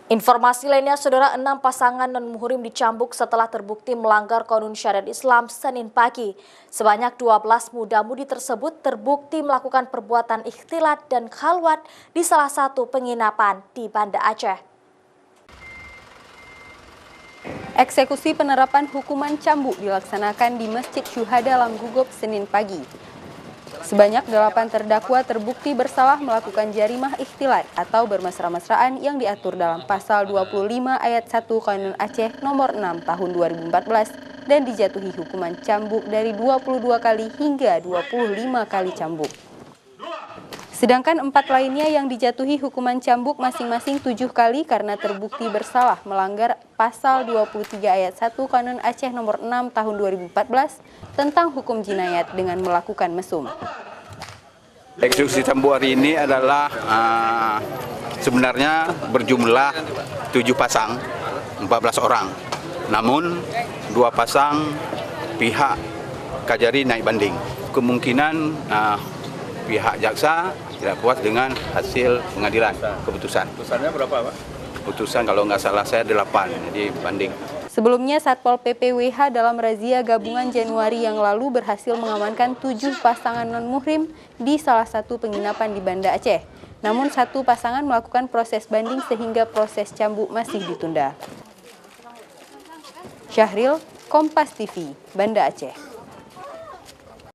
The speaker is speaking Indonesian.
Informasi lainnya, saudara, 6 pasangan non-muhrim dicambuk setelah terbukti melanggar Qonun Syariat Islam Senin pagi. Sebanyak 12 muda-mudi tersebut terbukti melakukan perbuatan ikhtilat dan khalwat di salah satu penginapan di Banda Aceh. Eksekusi penerapan hukuman cambuk dilaksanakan di Masjid Syuhada Lamgugob Senin pagi. Sebanyak 8 terdakwa terbukti bersalah melakukan jarimah ikhtilat atau bermesra-mesraan yang diatur dalam pasal 25 ayat 1 Qonun Aceh nomor 6 tahun 2014 dan dijatuhi hukuman cambuk dari 22 kali hingga 25 kali cambuk. Sedangkan 4 lainnya yang dijatuhi hukuman cambuk masing-masing 7 kali karena terbukti bersalah melanggar pasal 23 ayat 1 Qonun Aceh nomor 6 tahun 2014 tentang hukum jinayat dengan melakukan mesum. Eksekusi cambuk hari ini adalah sebenarnya berjumlah 7 pasang, 14 orang. Namun 2 pasang pihak Kajari naik banding. Kemungkinan pihak jaksa tidak puas dengan hasil pengadilan keputusan. Putusannya berapa, Pak? Putusan kalau nggak salah saya 8, jadi banding. Sebelumnya, Satpol PPWH dalam razia gabungan Januari yang lalu berhasil mengamankan 7 pasangan non-muhrim di salah satu penginapan di Banda Aceh. Namun 1 pasangan melakukan proses banding sehingga proses cambuk masih ditunda. Syahril, Kompas TV, Banda Aceh.